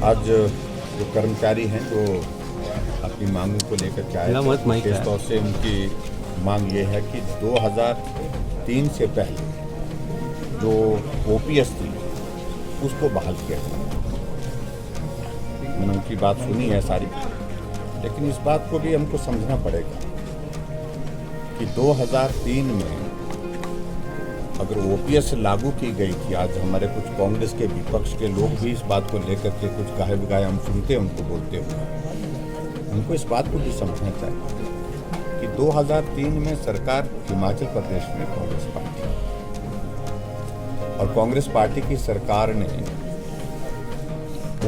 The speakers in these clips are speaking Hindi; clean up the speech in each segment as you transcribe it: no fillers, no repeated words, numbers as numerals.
आज जो कर्मचारी हैं जो अपनी मांगों को लेकर के आए थे, विशेष तौर से उनकी मांग ये है कि 2003 से पहले जो ओपीएस थी उसको बहाल किया जाए। मैंने उनकी बात सुनी है सारी, लेकिन इस बात को भी हमको समझना पड़ेगा कि 2003 में अगर ओपीएस लागू की गई थी, आज हमारे कुछ कांग्रेस के विपक्ष के लोग भी इस बात को लेकर के कुछ गाहे बिगाहे हम सुनते हैं उनको बोलते हुए, उनको इस बात को भी समझना चाहिए कि 2003 में सरकार हिमाचल प्रदेश में कांग्रेस पार्टी और कांग्रेस पार्टी की सरकार ने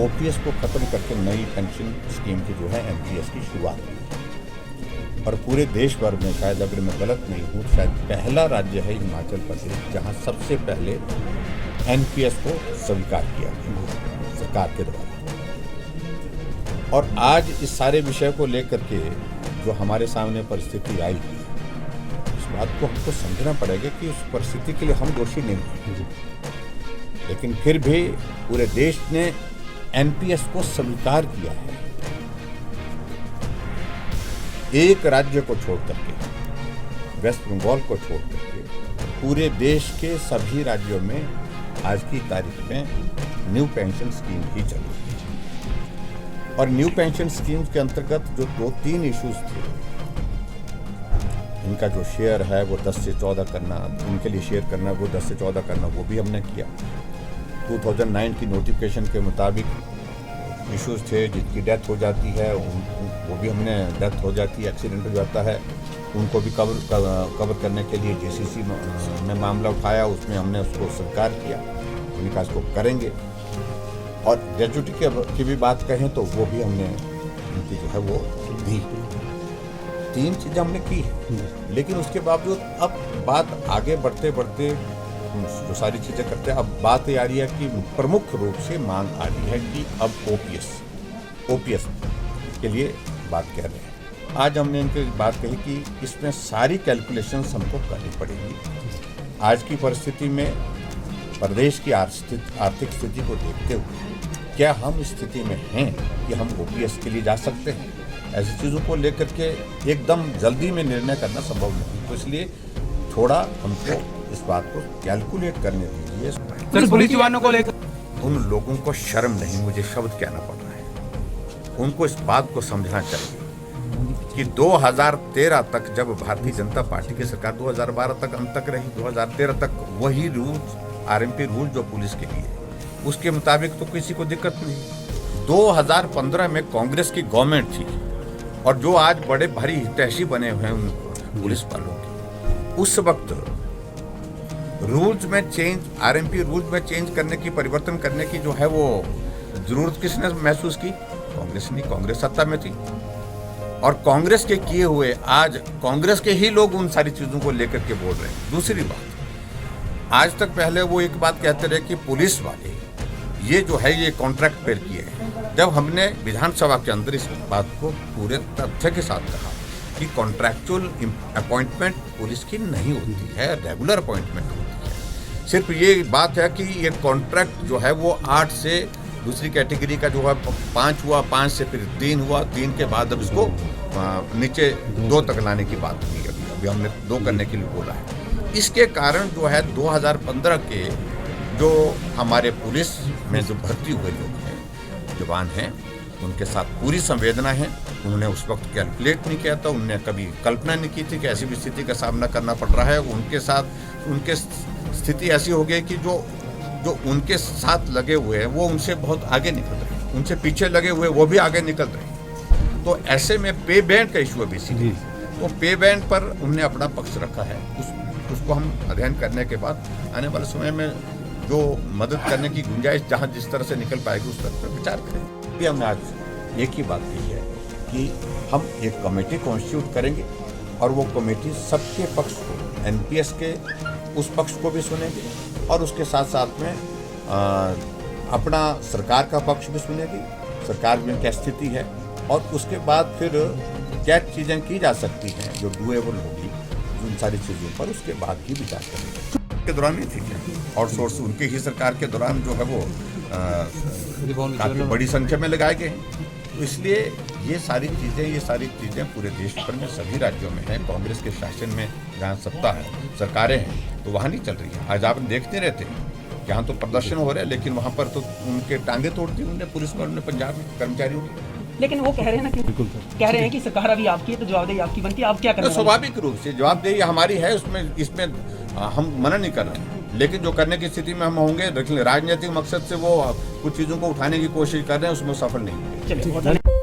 ओपीएस को खत्म करके नई पेंशन स्कीम की जो है एनपीएस की शुरुआत की और पूरे देश भर में, शायद अगर मैं गलत नहीं हूँ, शायद पहला राज्य है हिमाचल प्रदेश जहाँ सबसे पहले एनपीएस को स्वीकार किया गया सरकार के द्वारा। और आज इस सारे विषय को लेकर के जो हमारे सामने परिस्थिति आई, इस बात को हमको समझना पड़ेगा कि उस परिस्थिति के लिए हम दोषी नहीं हैं, लेकिन फिर भी पूरे देश ने एनपीएस को स्वीकार किया है। एक राज्य को छोड़ करके, वेस्ट बंगाल को छोड़ करके पूरे देश के सभी राज्यों में आज की तारीख में न्यू पेंशन स्कीम ही चल रही है। और न्यू पेंशन स्कीम के अंतर्गत जो 2-3 इश्यूज थे, इनका जो शेयर है वो 10 से 14 करना, उनके लिए शेयर करना वो 10 से 14 करना, वो भी हमने किया। 2009 की नोटिफिकेशन के मुताबिक इश्यूज थे, जिनकी डेथ हो जाती है वो भी हमने, डेथ हो जाती है, एक्सीडेंट हो जाता है, उनको भी कवर करने के लिए जेसीसी में मामला उठाया, उसमें हमने उसको स्वीकार किया, उन्हीं का इसको करेंगे। और ग्रेजुटी की भी बात कहें तो वो भी हमने उनकी जो है वो दी। 3 चीज़ें हमने की है, लेकिन उसके बावजूद अब बात आगे बढ़ते बढ़ते जो सारी चीज़ें करते हैं, अब बात ये आ रही है कि प्रमुख रूप से मांग आ रही है कि अब ओपीएस के लिए बात कह रहे हैं। आज हमने इनकी बात कही कि इसमें सारी कैलकुलेशंस हमको करनी पड़ेगी। आज की परिस्थिति में प्रदेश की आर्थिक स्थिति को देखते हुए क्या हम इस स्थिति में हैं कि हम ओपीएस के लिए जा सकते हैं? ऐसी चीज़ों को लेकर के एकदम जल्दी में निर्णय करना संभव नहीं, तो इसलिए थोड़ा हमको इस बात को कैलकुलेट करने दीजिए। सर, पुलिस जवानों को लेकर उन लोगों को शर्म नहीं, मुझे शब्द कहना पड़ रहा है, उनको इस बात को समझना चाहिए कि 2013 तक जब भारतीय जनता पार्टी की सरकार 2012 तक अंत तक रही, 2013 तक वही रूल्स, आरएमपी रूल जो पुलिस के लिए, उसके मुताबिक तो किसी को दिक्कत नहीं। 2015 में कांग्रेस की गवर्नमेंट थी और जो आज बड़े भारी हितैषी बने हुए हैं पुलिस वालों के, उस वक्त रूल्स में चेंज, आरएमपी रूल्स में चेंज करने की, परिवर्तन करने की जो है वो जरूरत किसने महसूस की? कांग्रेस ने। कांग्रेस सत्ता में थी और कांग्रेस के किए हुए आज कांग्रेस के ही लोग उन सारी चीजों को लेकर के बोल रहे हैं। दूसरी बात, आज तक पहले वो एक बात कहते रहे कि पुलिस वाले ये जो है ये कॉन्ट्रैक्ट पर किए हैं। जब हमने विधानसभा के अंदर इस बात को पूरे तथ्य के साथ कहा कि कॉन्ट्रैक्चुअल अपॉइंटमेंट पुलिस की नहीं होती है, रेगुलर अपॉइंटमेंट होती है। सिर्फ ये बात है कि ये कॉन्ट्रैक्ट जो है वो 8 से दूसरी कैटेगरी का जो है 5 हुआ, 5 से फिर 3 हुआ, 3 के बाद अब इसको नीचे 2 तक लाने की बात हुई। अभी हमने 2 करने के लिए बोला है। इसके कारण जो है 2015 के जो हमारे पुलिस में जो भर्ती हुए लोग हैं, जवान हैं, उनके साथ पूरी संवेदना है। उन्होंने उस वक्त कैलकुलेट नहीं किया था, उन्होंने कभी कल्पना नहीं की थी कि ऐसी भी स्थिति का सामना करना पड़ रहा है। उनके साथ उनके स्थिति ऐसी हो गई कि जो उनके साथ लगे हुए हैं वो उनसे बहुत आगे निकल रहे हैं, उनसे पीछे लगे हुए वो भी आगे निकल रहे हैं। तो ऐसे में पे बैंड का इशू है बेसिकली, तो पे बैंड पर उन्होंने अपना पक्ष रखा है। उसको हम अध्ययन करने के बाद आने वाले समय में जो मदद करने की गुंजाइश जहाँ जिस तरह से निकल पाएगी उस तरह पर विचार करें। भी हमने आज एक ही बात कही है कि हम एक कमेटी कॉन्स्टिट्यूट करेंगे और वो कमेटी सबके पक्ष को, एनपीएस के उस पक्ष को भी सुनेगी और उसके साथ साथ में अपना सरकार का पक्ष भी सुनेगी, सरकार में क्या स्थिति है, और उसके बाद फिर क्या चीज़ें की जा सकती हैं जो डूएबल होगी, उन सारी चीज़ों पर उसके बाद ही विचार करेंगे। के दौरान नहीं थी क्या, आउटसोर्स उनके ही सरकार के दौरान जो है वो काफी बड़ी संख्या में लगाए गए हैं। तो इसलिए ये सारी चीजें पूरे देश भर में सभी राज्यों में हैं। कांग्रेस के शासन में जहाँ सत्ता है, सरकारें हैं, तो वहाँ नहीं चल रही है। आज आप देखते रहते हैं यहाँ तो प्रदर्शन हो रहे हैं, लेकिन वहाँ पर तो उनके टांगे तोड़ दी उन्होंने पुलिस वालों ने, पंजाब में कर्मचारियों की। लेकिन वो कह रहे हैं ना कि कह रहे हैं कि सरकार अभी आपकी है तो जवाबदेही आपकी बनती है, आप क्या करें? स्वाभाविक रूप से जवाबदेही हमारी है, इसमें हम मना नहीं कर रहे हैं, लेकिन जो करने की स्थिति में हम होंगे, राजनीतिक मकसद से वो कुछ चीजों को उठाने की कोशिश कर रहे हैं, उसमें सफल नहीं होंगे। चलिए।